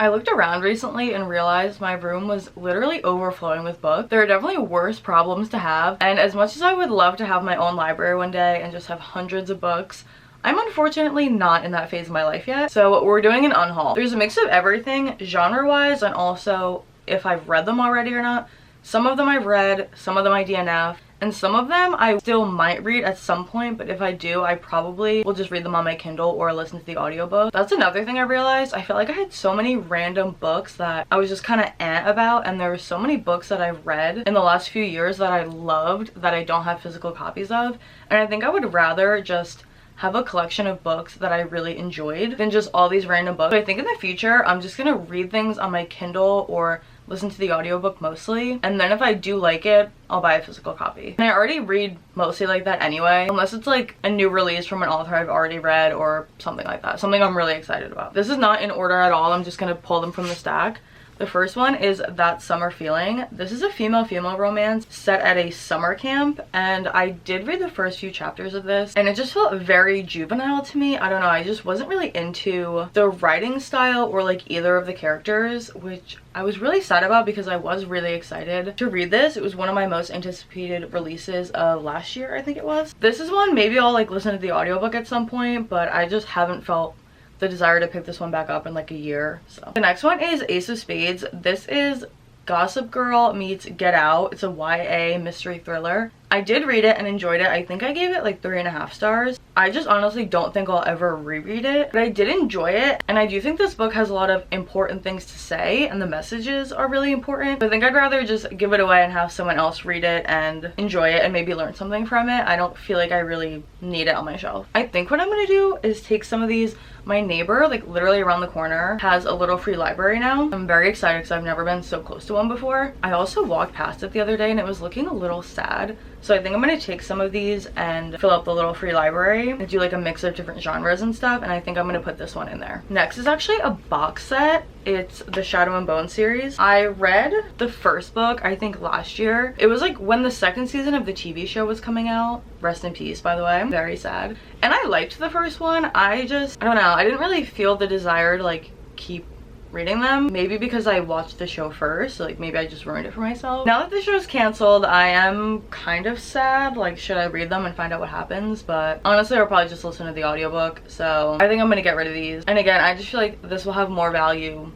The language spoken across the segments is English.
I looked around recently and realized my room was literally overflowing with books. There are definitely worse problems to have, and as much as I would love to have my own library one day and just have hundreds of books, I'm unfortunately not in that phase of my life yet. So we're doing an unhaul. There's a mix of everything, genre-wise, and also if I've read them already or not. Some of them I've read, some of them I DNF, and some of them I still might read at some point, but if I do, I probably will just read them on my Kindle or listen to the audiobook. That's another thing I realized. I feel like I had so many random books that I was just kind of about, and there were so many books that I've read in the last few years that I loved that I don't have physical copies of, and I think I would rather just have a collection of books that I really enjoyed than just all these random books. But I think in the future, I'm just gonna read things on my Kindle or listen to the audiobook mostly, and then if I do like it, I'll buy a physical copy. And I already read mostly like that anyway, unless it's like a new release from an author I've already read or something like that, something I'm really excited about. This is not in order at all, I'm just gonna pull them from the stack. The first one is That Summer Feeling. This is a female-female romance set at a summer camp, and I did read the first few chapters of this, and it just felt very juvenile to me. I don't know, I just wasn't really into the writing style or like either of the characters, which I was really sad about because I was really excited to read this. It was one of my most anticipated releases of last year, I think it was. This is one maybe I'll like listen to the audiobook at some point, but I just haven't felt the desire to pick this one back up in like a year. So the next one is Ace of Spades. This is Gossip Girl meets Get Out. It's a YA mystery thriller. I did read it and enjoyed it. I think I gave it like 3.5 stars. I just honestly don't think I'll ever reread it, but I did enjoy it, and I do think this book has a lot of important things to say and the messages are really important. I think I'd rather just give it away and have someone else read it and enjoy it and maybe learn something from it. I don't feel like I really need it on my shelf. I think what I'm gonna do is take some of these. My neighbor, like literally around the corner, has a little free library now. I'm very excited because I've never been so close to one before. I also walked past it the other day and it was looking a little sad. So I think I'm gonna take some of these and fill up the little free library and do like a mix of different genres and stuff, and I think I'm gonna put this one in there. Next is actually a box set. It's the Shadow and Bone series. I read the first book, I think last year. It was like when the second season of the TV show was coming out. Rest in peace, by the way. Very sad. And I liked the first one. I don't know, I didn't really feel the desire to like keep reading them. Maybe because I watched the show first, so like maybe I just ruined it for myself. Now that the show's canceled, I am kind of sad. Like, should I read them and find out what happens? But honestly, I'll probably just listen to the audiobook. So I think I'm gonna get rid of these. And again, I just feel like this will have more value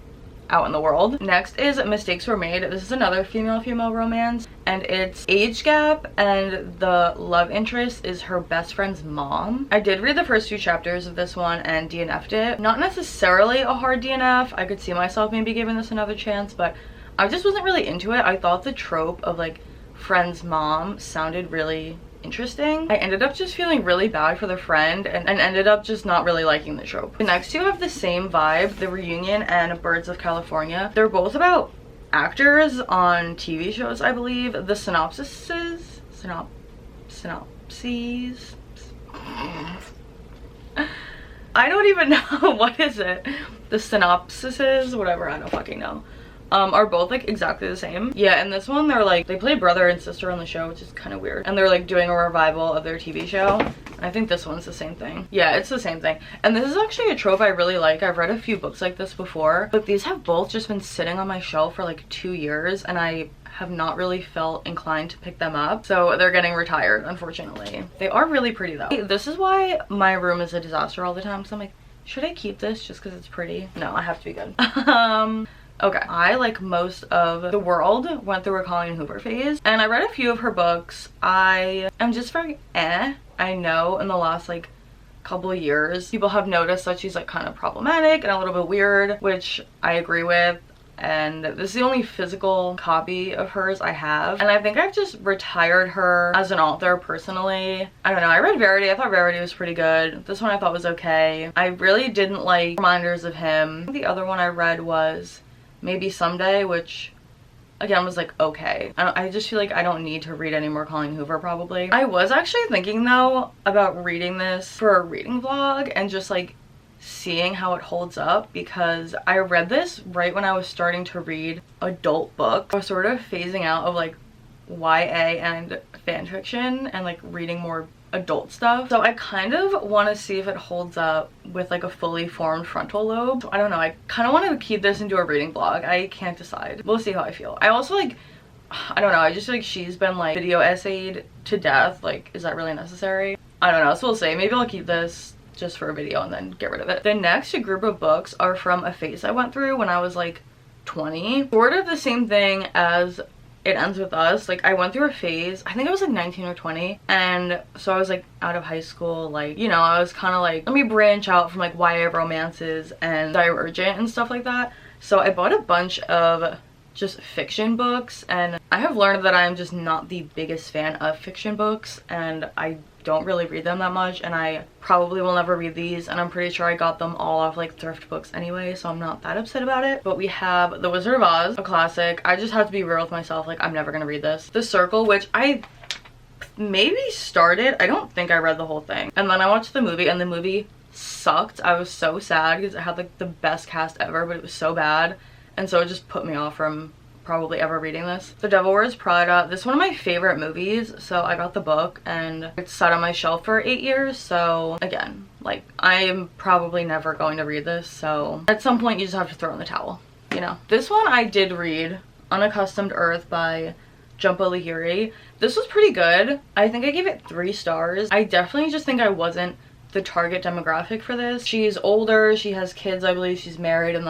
out in the world. Next is Mistakes Were Made. This is another female-female romance, and it's age gap, and the love interest is her best friend's mom. I did read the first few chapters of this one and DNF'd it. Not necessarily a hard DNF. I could see myself maybe giving this another chance, but I just wasn't really into it. I thought the trope of like friend's mom sounded really interesting. I ended up just feeling really bad for the friend and ended up just not really liking the trope. The next two have the same vibe, The Reunion and Birds of California. They're both about actors on TV shows, I believe. The synopses I don't even know. What is it? The synopsises, whatever, I don't fucking know. Are both like exactly the same. Yeah, in this one they're like, they play brother and sister on the show, which is kind of weird, and they're like doing a revival of their TV show. And I think this one's the same thing. Yeah, it's the same thing. And this is actually a trope I really like. I've read a few books like this before, but these have both just been sitting on my shelf for like 2 years, and I have not really felt inclined to pick them up, so they're getting retired, unfortunately. They are really pretty though. This is why my room is a disaster all the time, because I'm like, should I keep this just because it's pretty? No, I have to be good. Okay, I, like most of the world, went through a Colleen Hoover phase, and I read a few of her books. I am just very I know in the last like couple of years, people have noticed that she's like kind of problematic and a little bit weird, which I agree with. And this is the only physical copy of hers I have, and I think I've just retired her as an author personally. I don't know, I read Verity. I thought Verity was pretty good. This one I thought was okay. I really didn't like Reminders of Him. The other one I read was Maybe Someday, which again was like okay. I just feel like I don't need to read any more Colleen Hoover probably. I was actually thinking though about reading this for a reading vlog and just like seeing how it holds up, because I read this right when I was starting to read adult books. I was sort of phasing out of like YA and fan fiction and like reading more adult stuff. So I kind of want to see if it holds up with like a fully formed frontal lobe. So I don't know, I kind of want to keep this into a reading blog. I can't decide. We'll see how I feel. I also like, I don't know, I just feel like she's been like video essayed to death. Like, is that really necessary? I don't know, so we'll see. Maybe I'll keep this just for a video and then get rid of it. The next group of books are from a phase I went through when I was like 20. Sort of the same thing as It Ends With Us. Like, I went through a phase, I think I was like 19 or 20, and so I was like out of high school, like, you know, I was kind of like, let me branch out from like YA romances and Divergent and stuff like that. So I bought a bunch of just fiction books, and I have learned that I'm just not the biggest fan of fiction books, and I don't really read them that much, and I probably will never read these, and I'm pretty sure I got them all off like thrift books anyway, so I'm not that upset about it. But we have The Wizard of Oz, a classic. I just have to be real with myself, like, I'm never gonna read this. The Circle, which I maybe started, I don't think I read the whole thing, and then I watched the movie, and the movie sucked. I was so sad because it had like the best cast ever, but it was so bad, and so it just put me off from probably ever reading this. The Devil Wears Prada. This is one of my favorite movies, so I got the book and it's sat on my shelf for 8 years. So again, like, I am probably never going to read this, so at some point you just have to throw in the towel, you know. This one I did read, Unaccustomed Earth by Jhumpa Lahiri. This was pretty good. I think I gave it 3 stars. I definitely just think I wasn't the target demographic for this. She's older, she has kids, I believe she's married, and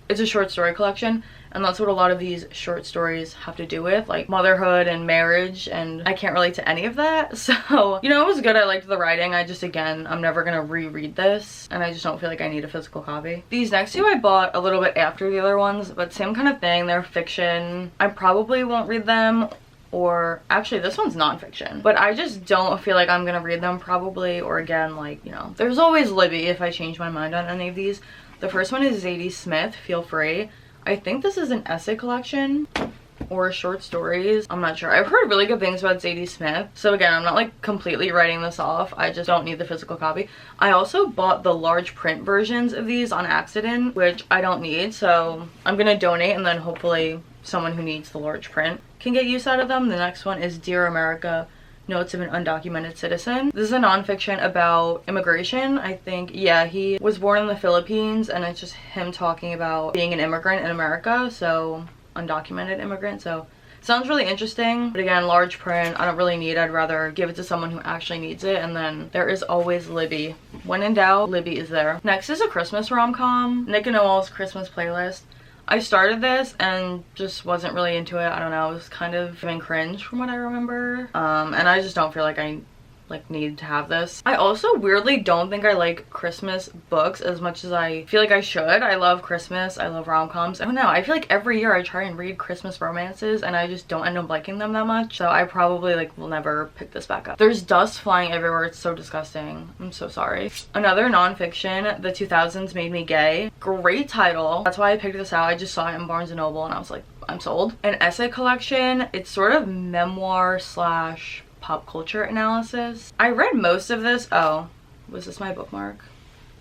it's a short story collection, and that's what a lot of these short stories have to do with, like motherhood and marriage, and I can't relate to any of that. So, you know, it was good. I liked the writing. I just, again, I'm never gonna reread this, and I just don't feel like I need a physical copy. These next 2 I bought a little bit after the other ones, but same kind of thing. They're fiction. I probably won't read them, or actually this one's nonfiction, but I just don't feel like I'm gonna read them probably, or again, like, you know, there's always Libby if I change my mind on any of these. The first one is Zadie Smith, Feel Free. I think this is an essay collection or short stories. I'm not sure. I've heard really good things about Zadie Smith. So again, I'm not like completely writing this off. I just don't need the physical copy. I also bought the large print versions of these on accident, which I don't need. So I'm gonna donate, and then hopefully someone who needs the large print can get use out of them. The next one is Dear America, Notes of an Undocumented Citizen. This is a nonfiction about immigration. I think, yeah, he was born in the Philippines, and it's just him talking about being an immigrant in America, so undocumented immigrant. So sounds really interesting, but again, large print, I don't really need. I'd rather give it to someone who actually needs it. And then there is always Libby. When in doubt, Libby is there. Next is a Christmas rom-com, Nick and Noel's Christmas Playlist. I started this and just wasn't really into it. I don't know, it was kind of giving cringe from what I remember. And I just don't feel like I need to have this. I also weirdly don't think I like Christmas books as much as I feel like I should. I love Christmas, I love rom-coms. I don't know, I feel like every year I try and read Christmas romances and I just don't end up liking them that much. So I probably like will never pick this back up. There's dust flying everywhere, it's so disgusting. I'm so sorry. Another nonfiction, The 2000s Made Me Gay. Great title. That's why I picked this out. I just saw it in Barnes & Noble and I was like, I'm sold. An essay collection. It's sort of memoir slash pop culture analysis. I read most of this. Oh, was this my bookmark?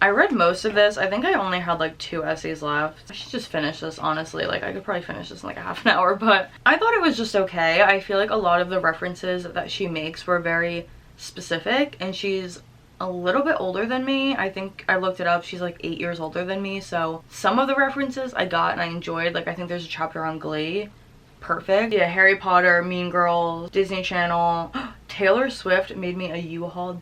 I read most of this. I think I only had like 2 essays left. I should just finish this, honestly. Like, I could probably finish this in like a half an hour, but I thought it was just okay. I feel like a lot of the references that she makes were very specific, and she's a little bit older than me. I think I looked it up. She's like 8 years older than me, so some of the references I got and I enjoyed. Like, I think there's a chapter on Glee. Perfect. Yeah, Harry Potter, Mean Girls, Disney Channel. Taylor Swift Made Me a U-Haul.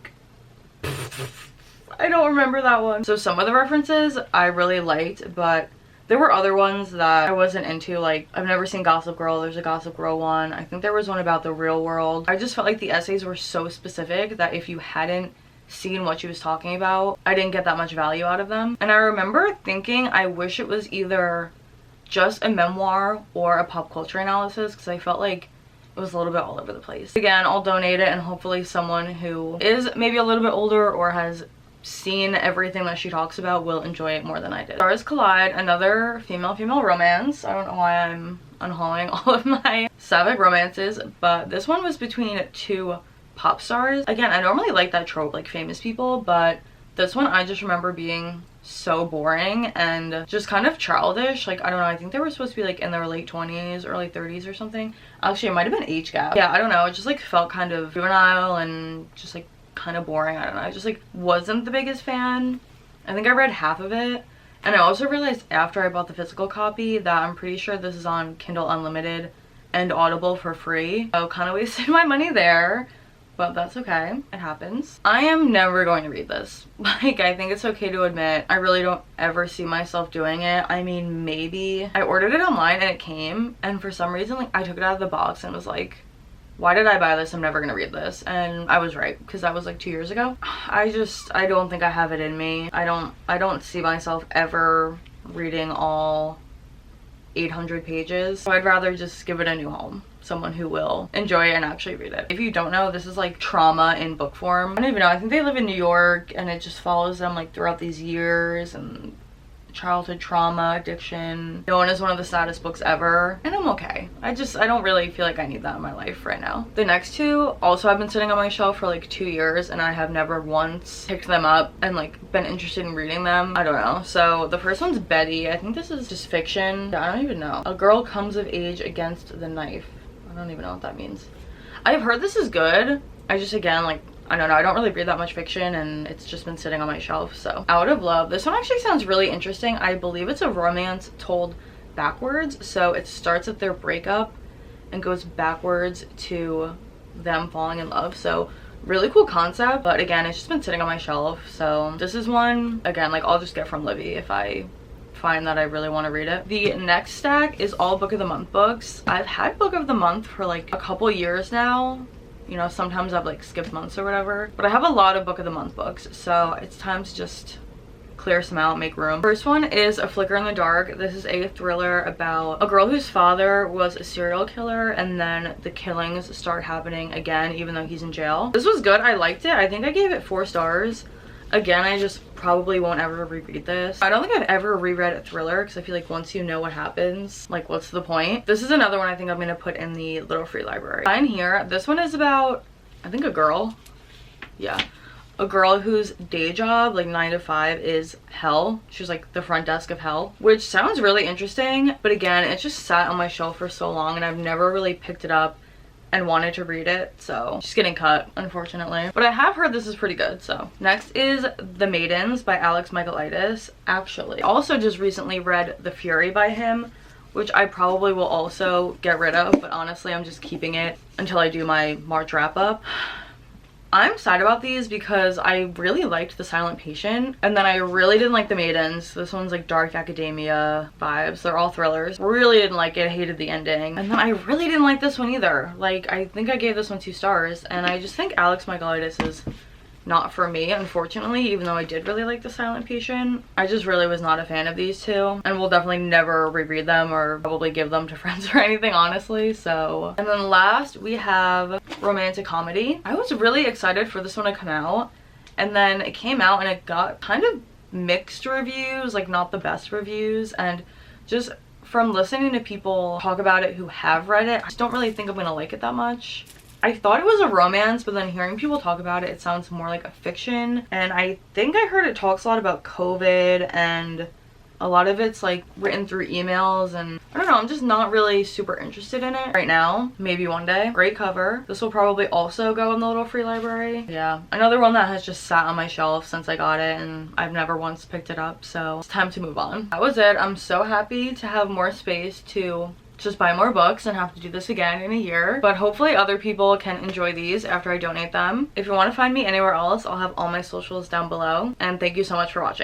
I don't remember that one. So some of the references I really liked, but there were other ones that I wasn't into. Like, I've never seen Gossip Girl. There's a Gossip Girl one. I think there was one about the real world. I just felt like the essays were so specific that if you hadn't seen what she was talking about, I didn't get that much value out of them. And I remember thinking I wish it was either just a memoir or a pop culture analysis, because I felt like it was a little bit all over the place. Again, I'll donate it, and hopefully someone who is maybe a little bit older or has seen everything that she talks about will enjoy it more than I did. Stars Collide, another female romance. I don't know why I'm unhauling all of my sapphic romances, but this one was between 2 pop stars. Again, I normally like that trope, like famous people, but this one I just remember being so boring and just kind of childish. Like, I don't know, I think they were supposed to be like in their late 20s, early 30s or something. Actually, it might have been age gap. Yeah, I don't know, it just like felt kind of juvenile and just like kind of boring. I don't know. I just like wasn't the biggest fan. I think I read half of it. And I also realized after I bought the physical copy that I'm pretty sure this is on Kindle Unlimited and Audible for free. So kind of wasted my money there, but that's okay. It happens. I am never going to read this. Like, I think it's okay to admit I really don't ever see myself doing it. I mean, maybe I ordered it online and it came, and for some reason, like, I took it out of the box and was like, why did I buy this? I'm never gonna read this. And I was right, because that was like 2 years ago. I don't think I have it in me. I don't see myself ever reading all 800 pages. So I'd rather just give it a new home. Someone who will enjoy it and actually read it. If you don't know, this is like trauma in book form. I don't even know. I think they live in New York and it just follows them like throughout these years and childhood trauma, addiction, known as one of the saddest books ever. And I'm okay. I don't really feel like I need that in my life right now. The next two also have been sitting on my shelf for like 2 years and I have never once picked them up and like been interested in reading them. I don't know. So the first one's Betty. I think this is just fiction. I don't even know. A girl comes of age against the knife. I don't even know what that means. I've heard this is good. I just, again, like, I don't know, I don't really read that much fiction and it's just been sitting on my shelf. So Out of Love, this one actually sounds really interesting. I believe it's a romance told backwards. So it starts at their breakup and goes backwards to them falling in love. So really cool concept, but again, it's just been sitting on my shelf. So this is one, again, like, I'll just get from Livy if I find that I really want to read it. The next stack is all book of the month books. I've had book of the month for like a couple years now. You know, sometimes I've like skipped months or whatever, but I have a lot of book of the month books, so it's time to just clear some out, make room. First one is A Flicker in the Dark. This is a thriller about a girl whose father was a serial killer and then the killings start happening again even though he's in jail. This was good. I liked it. I think I gave it 4 stars. Again, I just probably won't ever reread this. I don't think I've ever reread a thriller because I feel like once you know what happens, like, what's the point? This is another one I think I'm gonna put in the little free library. Fine here. This one is about, I think, a girl. Yeah. A girl whose day job, like 9 to 5, is hell. She's like the front desk of hell, which sounds really interesting. But again, it just sat on my shelf for so long and I've never really picked it up and wanted to read it, so she's getting cut, unfortunately. But I have heard this is pretty good. So next is The Maidens by Alex Michaelides. Actually, also just recently read The Fury by him, which I probably will also get rid of, but honestly I'm just keeping it until I do my March wrap up. I'm sad about these because I really liked The Silent Patient and then I really didn't like The Maidens. This one's like dark academia vibes. They're all thrillers. Really didn't like it. I hated the ending. And then I really didn't like this one either. Like, I think I gave this one 2 stars and I just think Alex Michaelides is not for me, unfortunately, even though I did really like The Silent Patient. I just really was not a fan of these two and will definitely never reread them or probably give them to friends or anything, honestly. So, and then last we have romantic comedy. I was really excited for this one to come out and then it came out and it got kind of mixed reviews, like not the best reviews, and just from listening to people talk about it who have read it, I just don't really think I'm gonna like it that much. I thought it was a romance, but then hearing people talk about it, it sounds more like a fiction. And I think I heard it talks a lot about COVID and a lot of it's like written through emails, and I don't know, I'm just not really super interested in it right now. Maybe one day. Great cover. This will probably also go in the little free library. Yeah, another one that has just sat on my shelf since I got it and I've never once picked it up, so it's time to move on. That was it. I'm so happy to have more space to just buy more books and have to do this again in a year, but hopefully other people can enjoy these after I donate them. If you want to find me anywhere else, I'll have all my socials down below, and thank you so much for watching.